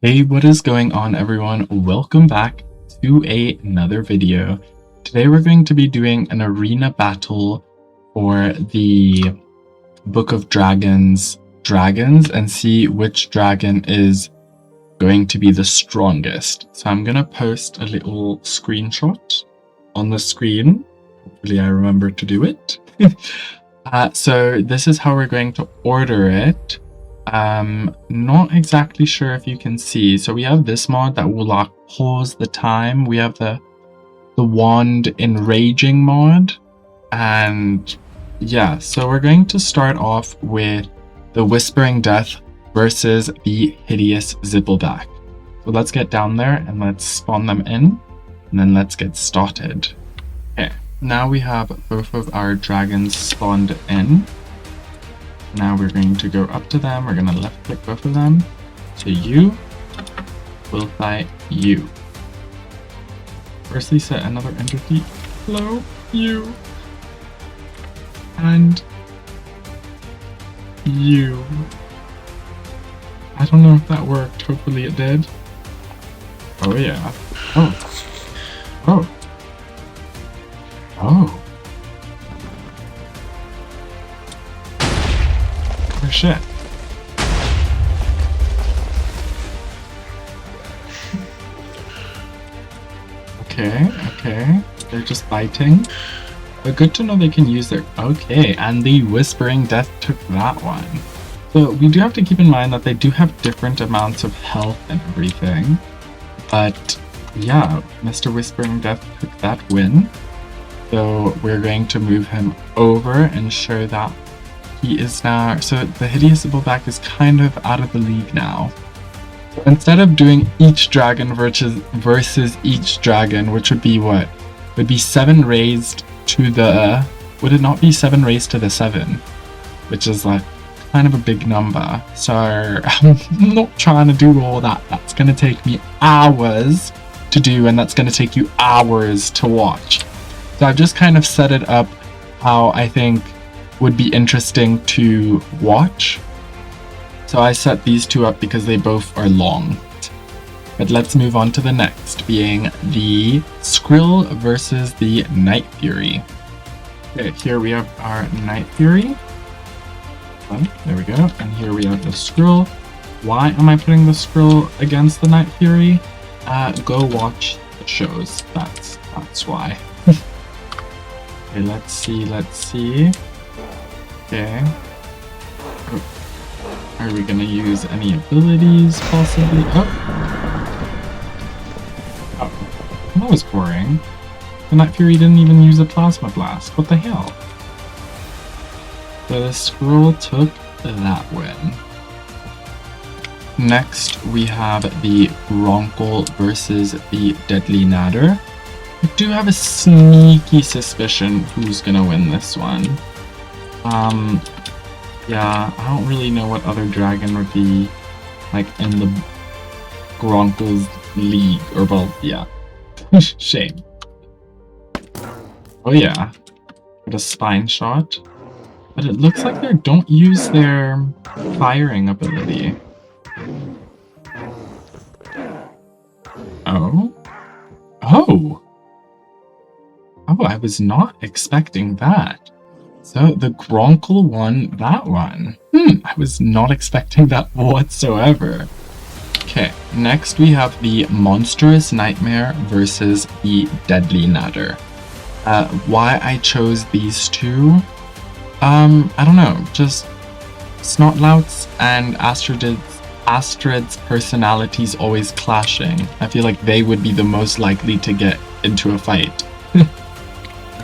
Hey, what is going on, everyone? Welcome back to another video. Today we're going to be doing an arena battle for the Book of Dragons and see which dragon is going to be the strongest. So I'm gonna post a little screenshot on the screen. Hopefully I remember to do it. So this is how we're going to order it. Not exactly sure if you can see. So we have this mod that will like pause the time. We have the wand enraging mod, and yeah, so we're going to start off with the Whispering Death versus the Hideous Zippleback. So let's get down there and let's spawn them in, and then let's get started. Okay, now we have both of our dragons spawned in. Now we're going to go up to them. We're going to left click both of them. So you will fight you. Firstly, set another entity. Hello, you. And you. I don't know if that worked. Hopefully it did. Oh yeah. Oh. Oh. Oh. Oh shit. Okay. They're just biting. But good to know they can use their... Okay, and the Whispering Death took that one. So we do have to keep in mind that they do have different amounts of health and everything. But yeah, Mr. Whispering Death took that win. So we're going to move him over and show that he is now, so the Hideous Zippleback is kind of out of the league now. So instead of doing each dragon versus each dragon, which would be what? Would be 7 raised to the, would it not be 7 raised to the 7? Which is like kind of a big number. So I'm not trying to do all that. That's going to take me hours to do, and that's going to take you hours to watch. So I've just kind of set it up how I think would be interesting to watch. So I set these two up because they both are long. But let's move on to the next, being the Skrill versus the Night Fury. Okay, here we have our Night Fury. There we go. And here we have the Skrill. Why am I putting the Skrill against the Night Fury? Go watch the shows. That's why. Okay, let's see. Okay. Are we gonna use any abilities, possibly? Oh, that was boring. The Night Fury didn't even use a Plasma Blast. What the hell? So the Skrill took that win. Next, we have the Gronckle versus the Deadly Nadder. I do have a sneaky suspicion who's gonna win this one. Yeah, I don't really know what other dragon would be like in the Gronckle's league, or well, yeah. Shame. Oh yeah, got a spine shot, but it looks like they don't use their firing ability. Oh, I was not expecting that. So the Gronckle won that one. I was not expecting that whatsoever. Okay, next we have the Monstrous Nightmare versus the Deadly Nadder. Why I chose these two? I don't know, just Snotlouts and Astrid's personalities always clashing. I feel like they would be the most likely to get into a fight.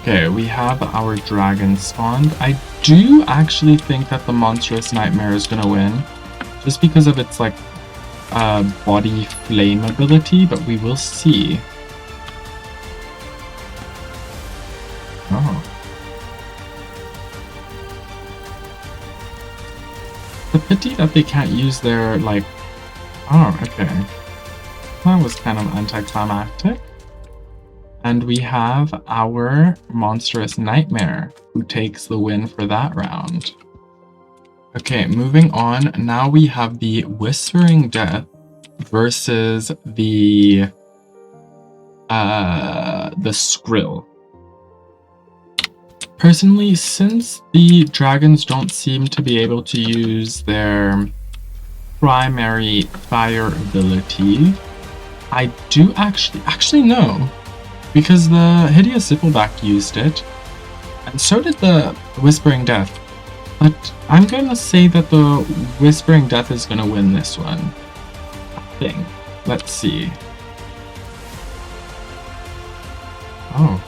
Okay, we have our dragon spawned. I do actually think that the Monstrous Nightmare is gonna win, just because of its like body flame ability, but we will see. Oh. The pity that they can't use their like... Oh, okay. That was kind of anticlimactic. And we have our Monstrous Nightmare, who takes the win for that round. Okay, moving on. Now we have the Whispering Death versus the Skrill. Personally, since the dragons don't seem to be able to use their primary fire ability, I do actually no, because the Hideous Zippleback used it, and so did the Whispering Death. But I'm gonna say that the Whispering Death is gonna win this one. I think. Let's see. Oh.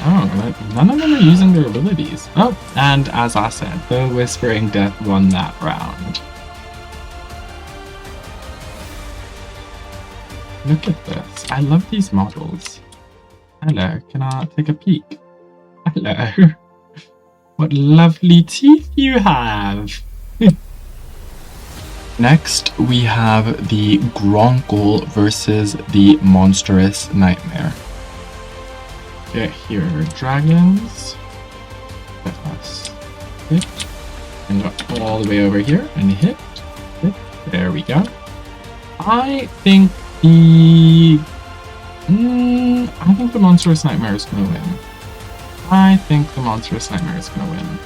Oh, none of them are using their abilities. Oh, and as I said, the Whispering Death won that round. Look at this. I love these models. Hello, can I take a peek? Hello. What lovely teeth you have. Next, we have the Gronckle versus the Monstrous Nightmare. Okay, here are dragons. Let us hit. And go all the way over here and hit. Hit. There we go. I think the Monstrous Nightmare is gonna win. I think the Monstrous Nightmare is gonna win.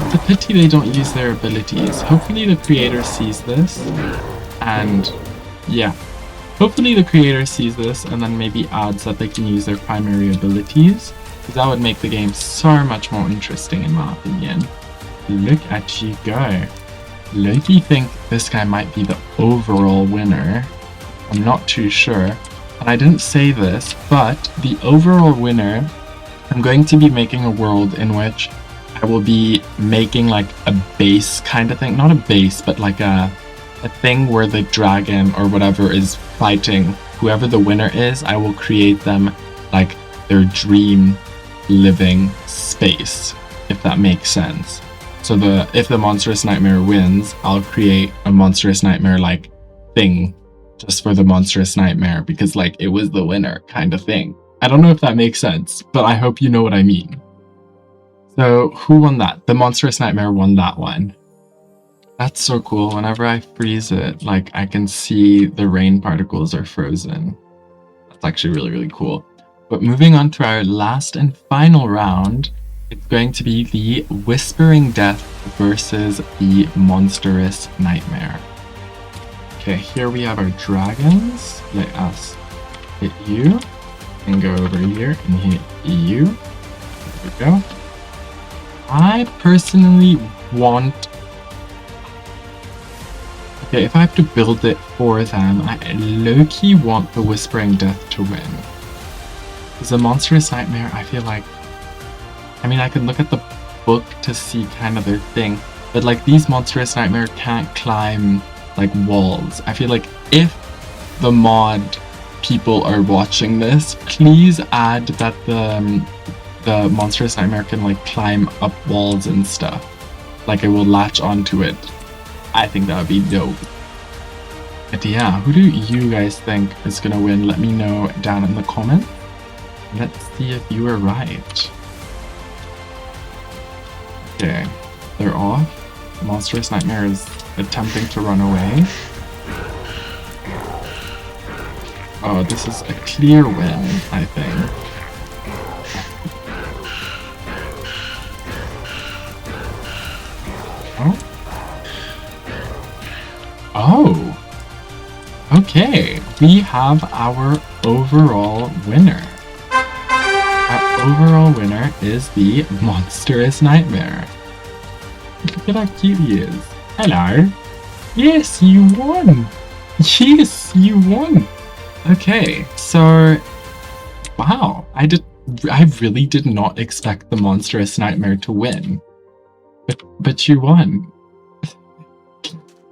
It's a pity they don't use their abilities. Hopefully the creator sees this, and yeah. Hopefully the creator sees this and then maybe adds that they can use their primary abilities, because that would make the game so much more interesting in my opinion. Look at you go. Loki think this guy might be the overall winner. I'm not too sure. And I didn't say this, but the overall winner, I'm going to be making a world in which I will be making like a base kind of thing. Not a base, but like a thing where the dragon or whatever is fighting whoever the winner is. I will create them like their dream living space, if that makes sense. So if the Monstrous Nightmare wins, I'll create a Monstrous Nightmare like thing just for the Monstrous Nightmare, because like it was the winner kind of thing. I don't know if that makes sense, but I hope you know what I mean. So who won that? The Monstrous Nightmare won that one. That's so cool. Whenever I freeze it, like I can see the rain particles are frozen. That's actually really, really cool. But moving on to our last and final round, it's going to be the Whispering Death versus the Monstrous Nightmare. Okay, here we have our dragons. Let us hit you and go over here and hit you. There we go. I personally want... Okay, if I have to build it for them, I low-key want the Whispering Death to win. Because the Monstrous Nightmare, I feel like... I mean, I can look at the book to see kind of their thing, but like these Monstrous Nightmare can't climb like walls. I feel like if the mod people are watching this, please add that the Monstrous Nightmare can like climb up walls and stuff. Like it will latch onto it. I think that would be dope. But yeah, who do you guys think is gonna win? Let me know down in the comments. Let's see if you were right. Okay, they're off. Monstrous Nightmare is attempting to run away. Oh, this is a clear win, I think. Oh! Okay, we have our overall winner. Our overall winner is the Monstrous Nightmare. Look at how cute he is. Hello. Yes, you won. Yes, you won. Okay, so wow, I really did not expect the Monstrous Nightmare to win. But you won.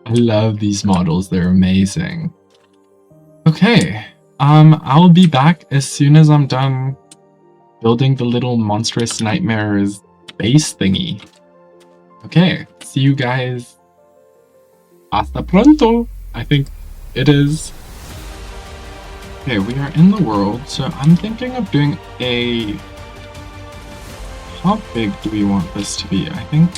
I love these models, they're amazing. Okay, I'll be back as soon as I'm done building the little Monstrous Nightmare's base thingy. Okay, see you guys. Hasta pronto! I think It is. Okay, we are in the world, so I'm thinking of doing a... How big do we want this to be? I think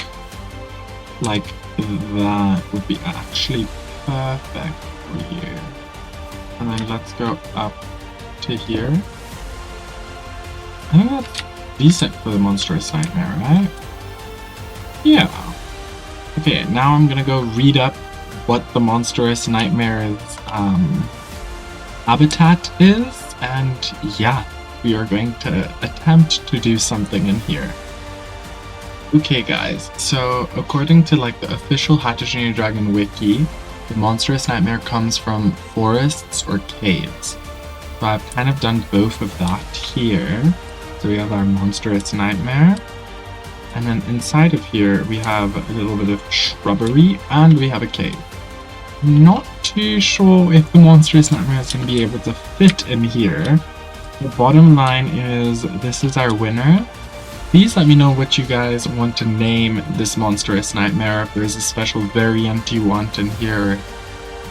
like that would be actually perfect for you. And then let's go up to here. I think that's decent for the Monstrous Nightmare, right? Yeah. Okay, now I'm gonna go read up what the Monstrous Nightmare's habitat is, and yeah, we are going to attempt to do something in here. Okay guys, so according to like the official How to Train Your Dragon wiki, the Monstrous Nightmare comes from forests or caves. So I've kind of done both of that here. So we have our Monstrous Nightmare, and then inside of here we have a little bit of shrubbery, and we have a cave. I'm not too sure if the Monstrous Nightmare is going to be able to fit in here. The bottom line is this is our winner. Please let me know what you guys want to name this Monstrous Nightmare, if there's a special variant you want in here.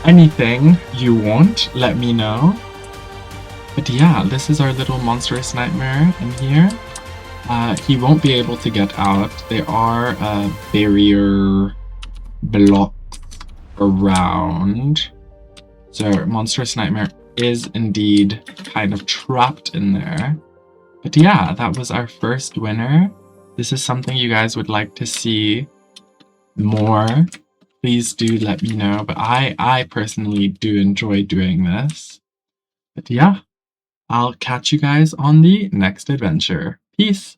Anything you want, let me know. But yeah, this is our little Monstrous Nightmare in here. He won't be able to get out. There are barrier blocks around. So Monstrous Nightmare is indeed kind of trapped in there. But yeah, that was our first winner. This is something you guys would like to see more. Please do let me know. But I personally do enjoy doing this. But yeah, I'll catch you guys on the next adventure. Peace!